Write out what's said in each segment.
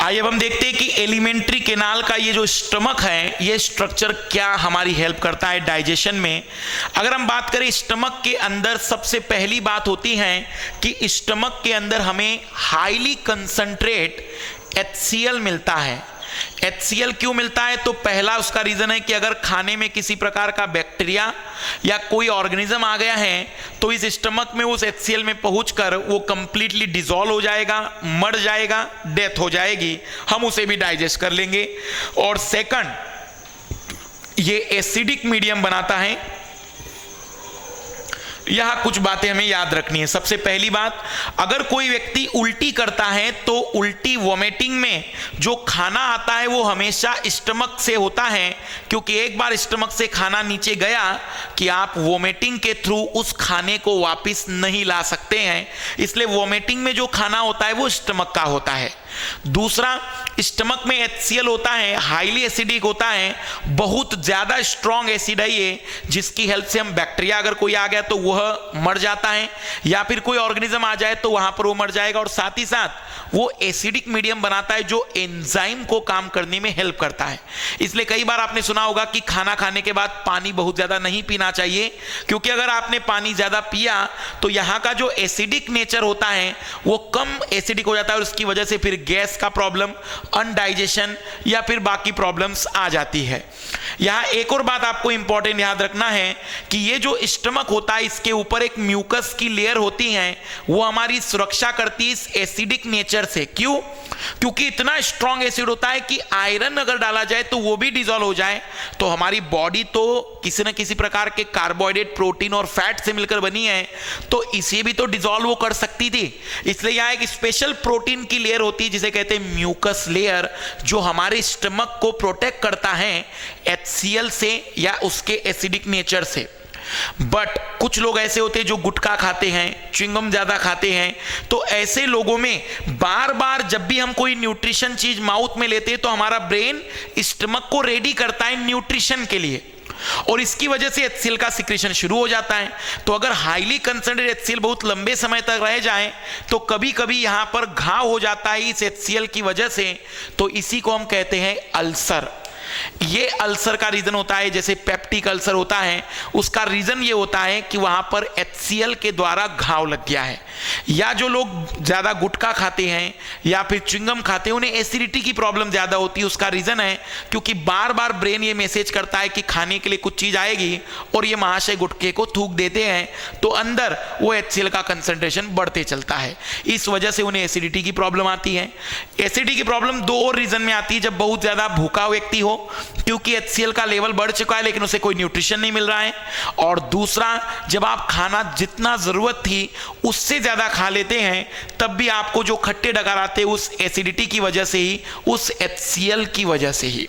आइए अब हम देखते हैं कि एलिमेंट्री कैनाल का ये जो स्टमक है, ये स्ट्रक्चर क्या हमारी हेल्प करता है डाइजेशन में। अगर हम बात करें स्टमक के अंदर, सबसे पहली बात होती है कि स्टमक के अंदर हमें हाईली कंसंट्रेट HCl मिलता है। HCl क्यों मिलता है? तो पहला उसका रीजन है कि अगर खाने में किसी प्रकार का बैक्टीरिया या कोई ऑर्गेनिज्म आ गया है तो इस स्टमक में उस HCl में पहुंचकर वो कंप्लीटली डिसॉल्व हो जाएगा, मर जाएगा, डेथ हो जाएगी, हम उसे भी डाइजेस्ट कर लेंगे। और सेकंड, ये एसिडिक मीडियम बनाता है। यह कुछ बातें हमें याद रखनी है। सबसे पहली बात, अगर कोई व्यक्ति उल्टी करता है तो उल्टी वोमिटिंग में जो खाना आता है वो हमेशा स्टमक से होता है, क्योंकि एक बार स्टमक से खाना नीचे गया कि आप वोमिटिंग के थ्रू उस खाने को वापस नहीं ला सकते हैं, इसलिए वोमिटिंग में जो खाना होता है वो स्टमक का होता है। दूसरा, स्टमक में HCl होता है, हाईली एसिडिक होता है, बहुत ज्यादा स्ट्रॉन्ग एसिड है ये, जिसकी हेल्प से हम बैक्टीरिया अगर कोई आ गया तो वह मर जाता है, या फिर कोई ऑर्गेनिज्म आ जाए तो वहां पर वो मर जाएगा। और साथ ही साथ वो एसिडिक मीडियम बनाता है जो एंजाइम को काम करने में हेल्प करता है। इसलिए कई बार आपने सुना होगा कि खाना खाने के बाद पानी बहुत ज्यादा नहीं पीना चाहिए, क्योंकि अगर आपने पानी ज्यादा पिया तो यहाँ का जो एसिडिक नेचर होता है वो कम एसिडिक हो जाता है और उसकी वजह से फिर गैस का प्रॉब्लम, अनडाइजेशन या फिर बाकी प्रॉब्लम्स आ जाती है। यहां एक और बात आपको इंपॉर्टेंट याद रखना है कि ये जो स्टमक होता है इसके ऊपर एक म्यूकस की लेयर होती है, वो हमारी सुरक्षा करती है इस एसिडिक नेचर से। क्यों? क्योंकि इतना स्ट्रॉन्ग एसिड होता है कि आयरन अगर डाला जाए तो वो भी डिसॉल्व हो जाए तो हमारी बॉडी तो किसी न किसी प्रकार के कार्बोहाइड्रेट, प्रोटीन और फैट से मिलकर बनी है, तो इसे भी तो डिसॉल्व वो कर सकती थी। इसलिए यहां एक स्पेशल प्रोटीन की लेयर होती है जिसे कहते हैं म्यूकस लेयर, जो हमारे स्टमक को प्रोटेक्ट करता है HCl से या उसके एसिडिक नेचर से। बट कुछ लोग ऐसे होते हैं जो गुटखा खाते हैं, च्युइंगम ज्यादा खाते हैं, तो ऐसे लोगों में बार बार जब भी हम कोई न्यूट्रिशन चीज माउथ में लेते हैं तो हमारा ब्रेन स्टमक को रेडी करता है न्यूट्रिशन के लिए, और इसकी वजह से HCl का सिक्रेशन शुरू हो जाता है। तो अगर हाईली कंसंट्रेटेड HCl बहुत लंबे समय तक रह जाए तो कभी कभी यहां पर घाव हो जाता है इस HCl की वजह से, तो इसी को हम कहते हैं अल्सर। ये अल्सर का रीजन होता है, जैसे पेप्टिक अल्सर होता है, उसका रीजन ये होता है कि वहां पर HCl के द्वारा घाव लग गया है। या जो लोग ज्यादा गुटखा खाते हैं या फिर च्युइंगम खाते हैं उन्हें एसिडिटी की प्रॉब्लम ज्यादा होती है, उसका रीजन है क्योंकि बार बार ब्रेन ये मैसेज करता है कि खाने के लिए कुछ चीज आएगी और ये महाशय गुटखे को थूक देते हैं तो अंदर वो HCl का कंसंट्रेशन बढ़ते चलता है, इस वजह से उन्हें एसिडिटी की प्रॉब्लम आती है। एसिडिटी की प्रॉब्लम दो और रीजन में आती है, जब बहुत ज्यादा भूखा व्यक्ति हो क्योंकि HCl का लेवल बढ़ चुका है लेकिन उसे कोई न्यूट्रिशन नहीं मिल रहा है, और दूसरा जब आप खाना जितना जरूरत थी उससे ज्यादा खा लेते हैं तब भी आपको जो खट्टे डकार आते हैं उस एसिडिटी की वजह से ही, उस HCl की वजह से ही।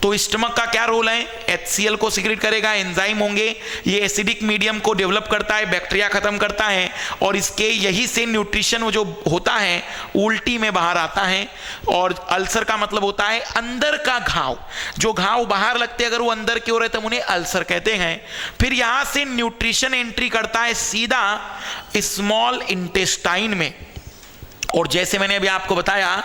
तो स्टमक का क्या रोल है? HCl को सिक्रेट करेगा, एंजाइम होंगे, ये एसिडिक मीडियम को डेवलप करता है, बैक्टीरिया खत्म करता है, और इसके यही से न्यूट्रिशन जो होता है उल्टी में बाहर आता है। और अल्सर का मतलब होता है अंदर का घाव, जो घाव बाहर लगते अगर वो अंदर की ओर है तो उन्हें अल्सर कहते हैं। फिर यहां से न्यूट्रिशन एंट्री करता है सीधा स्मॉल इंटेस्टाइन में, और जैसे मैंने अभी आपको बताया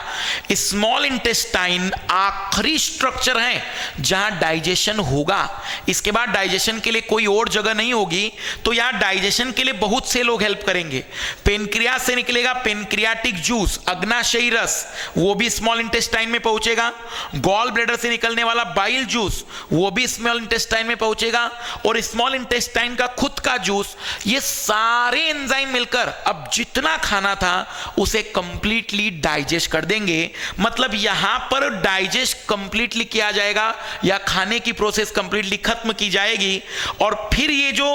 स्मॉल इंटेस्टाइन आखिरी स्ट्रक्चर है जहां डाइजेशन होगा, इसके बाद डाइजेशन के लिए कोई और जगह नहीं होगी, तो यहां डाइजेशन के लिए बहुत से लोग हेल्प करेंगे। पेनक्रियास से निकलेगा पेनक्रियाटिक जूस, अग्नाशयी रस, वो भी स्मॉल इंटेस्टाइन में पहुंचेगा। गॉल ब्लैडर से निकलने वाला बाइल जूस वो भी स्मॉल इंटेस्टाइन में पहुंचेगा, और स्मॉल इंटेस्टाइन का खुद का जूस, ये सारे एंजाइम मिलकर अब जितना खाना था उसे कंप्लीटली डाइजेस्ट कर देंगे। मतलब यहां पर डाइजेस्ट कंप्लीटली किया जाएगा या खाने की प्रोसेस कंप्लीटली खत्म की जाएगी, और फिर ये जो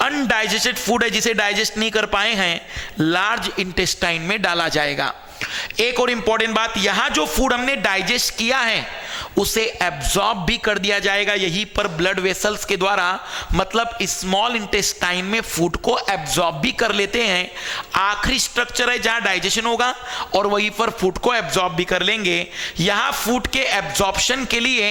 अनडाइजेस्टेड फूड है जिसे डाइजेस्ट नहीं कर पाए हैं लार्ज इंटेस्टाइन में डाला जाएगा। एक और इंपॉर्टेंट बात, यहां जो फूड हमने डाइजेस्ट किया है उसे एब्जॉर्ब भी कर दिया जाएगा यहीं पर ब्लड वेसल्स के द्वारा। मतलब स्मॉल इंटेस्टाइन में फूड को एब्जॉर्ब भी कर लेते हैं। आखिरी स्ट्रक्चर है जहां डाइजेशन होगा और वहीं पर फूड को एब्जॉर्ब भी कर लेंगे। यहां फूड के एब्जॉर्प्शन के लिए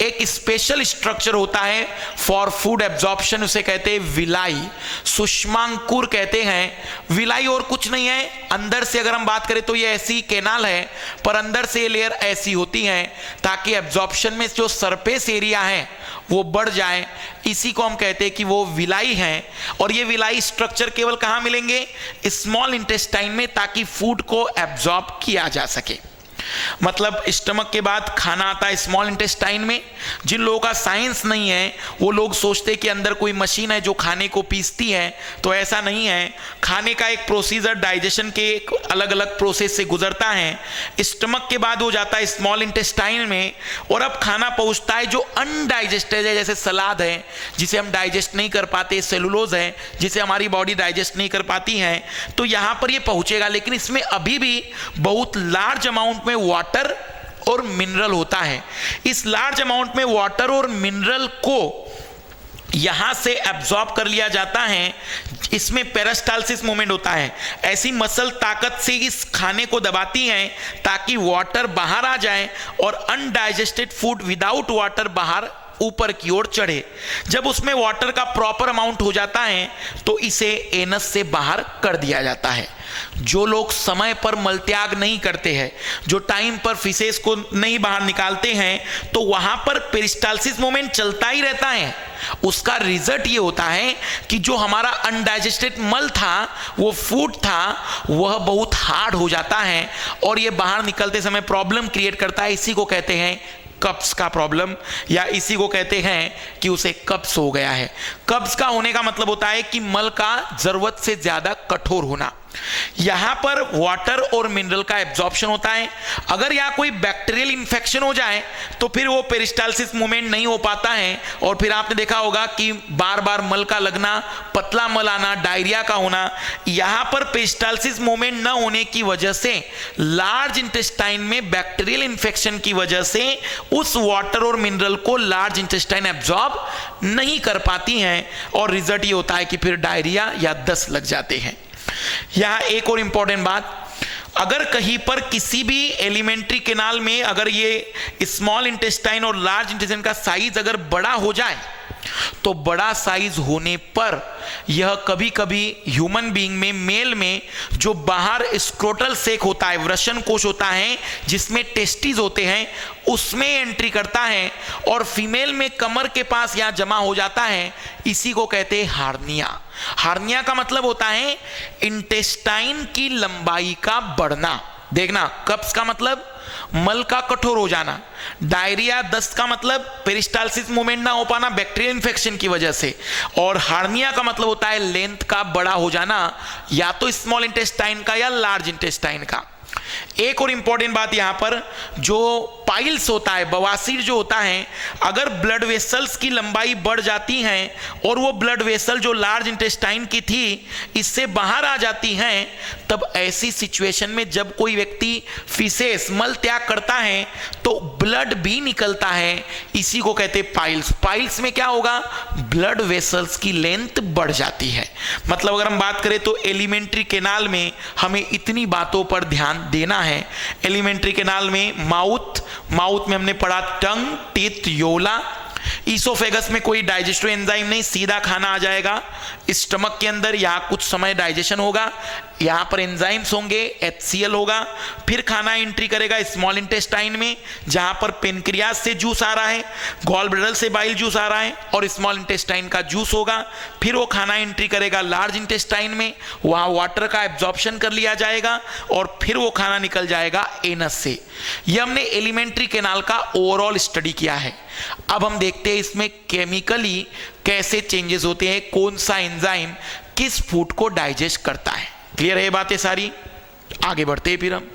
एक स्पेशल स्ट्रक्चर होता है फॉर फूड एब्जॉर्प्शन, उसे कहते हैं विलाई, सुषमांकुर कहते हैं। विलाई और कुछ नहीं है, अंदर से अगर हम बात करें तो ये ऐसी कैनाल है, पर अंदर से लेयर ऐसी होती है ताकि एब्जॉर्प्शन में जो सरफेस एरिया है वो बढ़ जाए। इसी को हम कहते हैं कि वो विलाई है। और ये विलाई स्ट्रक्चर केवल कहां मिलेंगे? स्मॉल इंटेस्टाइन में, ताकि फूड को एब्जॉर्ब किया जा सके। मतलब स्टमक के बाद खाना आता है स्मॉल इंटेस्टाइन में। जिन लोगों का साइंस नहीं है वो लोग सोचते हैं कि अंदर कोई मशीन है जो खाने को पीसती है, तो ऐसा नहीं है। खाने का एक प्रोसीजर डाइजेशन के एक अलग अलग प्रोसेस से गुजरता है। स्टमक के बाद वो जाता है स्मॉल इंटेस्टाइन में और अब खाना पहुंचता है जो अनडाइजेस्टेड है, जैसे सलाद है जिसे हम डाइजेस्ट नहीं कर पाते, सेलुलोज है जिसे हमारी बॉडी डाइजेस्ट नहीं कर पाती है, तो यहां पर ये पहुंचेगा। लेकिन इसमें अभी भी बहुत लार्ज अमाउंट में वाटर और मिनरल होता है। इस लार्ज अमाउंट में वाटर और मिनरल को यहां से एब्जॉर्ब कर लिया जाता है। इसमें पेरिस्टाल्सिस मूवमेंट होता है। ऐसी मसल ताकत से इस खाने को दबाती हैं ताकि वाटर बाहर आ जाए और अनडाइजेस्टेड फूड विदाउट वाटर बाहर ऊपर की ओर चढ़े। जब उसमें वाटर का प्रॉपर अमाउंट हो जाता है तो इसे एनस से बाहर कर दिया जाता है। जो लोग समय पर मलत्याग नहीं करते हैं, जो टाइम पर फिसेस को नहीं बाहर निकालते हैं, तो वहां पर पेरिस्टाल्सिस मूवमेंट चलता ही रहता है। उसका रिजल्ट ये होता है कि जो हमारा अनडाइजेस्टेड मल था, वो फूड था, वह बहुत हार्ड हो जाता है और ये बाहर निकलते समय प्रॉब्लम क्रिएट करता है। इसी को कहते हैं कब्ज का प्रॉब्लम, या इसी को कहते हैं कि उसे कब्ज हो गया है। कब्ज का होने का मतलब होता है कि मल का जरूरत से ज्यादा कठोर होना। यहां पर वाटर और मिनरल का एब्जॉर्प्शन होता है। अगर यहां कोई बैक्टीरियल इंफेक्शन हो जाए तो फिर वो पेरिस्टाल्सिस मूवमेंट नहीं हो पाता है और फिर आपने देखा होगा कि बार बार मल का लगना, पतला मल आना, डायरिया का होना। यहां पर पेरिस्टाल्सिस मूवमेंट न होने की वजह से लार्ज इंटेस्टाइन में बैक्टीरियल इंफेक्शन की वजह से उस वाटर और मिनरल को लार्ज इंटेस्टाइन एब्जॉर्ब नहीं कर पाती हैं और रिजल्ट ये होता है कि फिर डायरिया या दस्त लग जाते हैं। यहां एक और इंपॉर्टेंट बात, अगर कहीं पर किसी भी एलिमेंट्री कैनाल में अगर ये स्मॉल इंटेस्टाइन और लार्ज इंटेस्टाइन का साइज अगर बड़ा हो जाए तो बड़ा साइज होने पर यह कभी कभी ह्यूमन बीइंग में, मेल में जो बाहर स्क्रोटल सेक होता है, वृषण कोश होता है जिसमें टेस्टिस होते हैं, उसमें एंट्री करता है और फीमेल में कमर के पास यहां जमा हो जाता है। इसी को कहते हैं हार्निया। हार्निया का मतलब होता है इंटेस्टाइन की लंबाई का बढ़ना। देखना, कब्ज का मतलब मल का कठोर हो जाना, डायरिया दस्त का मतलब पेरिस्टाल्सिस मूवमेंट ना हो पाना बैक्टीरियल इंफेक्शन की वजह से, और हार्निया का मतलब होता है लेंथ का बड़ा हो जाना, या तो स्मॉल इंटेस्टाइन का या लार्ज इंटेस्टाइन का। एक और इंपॉर्टेंट बात यहां पर, जो पाइल्स होता है, बवासीर जो होता है, अगर ब्लड वेसल्स की लंबाई बढ़ जाती है और वो ब्लड वेसल जो लार्ज इंटेस्टाइन की थी इससे बाहर आ जाती हैं, तब ऐसी सिचुएशन में जब कोई व्यक्ति फीसेस मल त्याग करता है तो ब्लड भी निकलता है। इसी को कहते हैं पाइल्स। पाइल्स में क्या होगा? ब्लड वेसल्स की लेंथ बढ़ जाती है। मतलब अगर हम बात करें तो एलिमेंट्री कैनाल में हमें इतनी बातों पर ध्यान देना है। एलिमेंट्री कैनाल में माउथ में हमने पढ़ा टंग, टीथ, योला। ईसोफेगस में कोई डाइजेस्टिव एंजाइम नहीं, सीधा खाना आ जाएगा स्टमक के अंदर, यहां कुछ समय डाइजेशन होगा, यहां पर एंजाइम्स होंगे, HCl होगा, फिर खाना एंट्री करेगा स्मॉल इंटेस्टाइन में जहां पर पेनक्रियाज से जूस आ रहा है, गॉल ब्लैडर से बाइल जूस आ रहा है और स्मॉल इंटेस्टाइन का जूस होगा। फिर वो खाना एंट्री करेगा लार्ज इंटेस्टाइन में, वहां वाटर का एब्जॉर्प्शन कर लिया जाएगा और फिर वो खाना निकल जाएगा एनस से। यह हमने एलिमेंट्री कैनाल का ओवरऑल स्टडी किया है। अब हम देखते हैं इसमें केमिकली कैसे चेंजेस होते हैं, कौन सा एंजाइम किस फूड को डाइजेस्ट करता है। क्लियर है ये बातें सारी? आगे बढ़ते हैं फिर हम।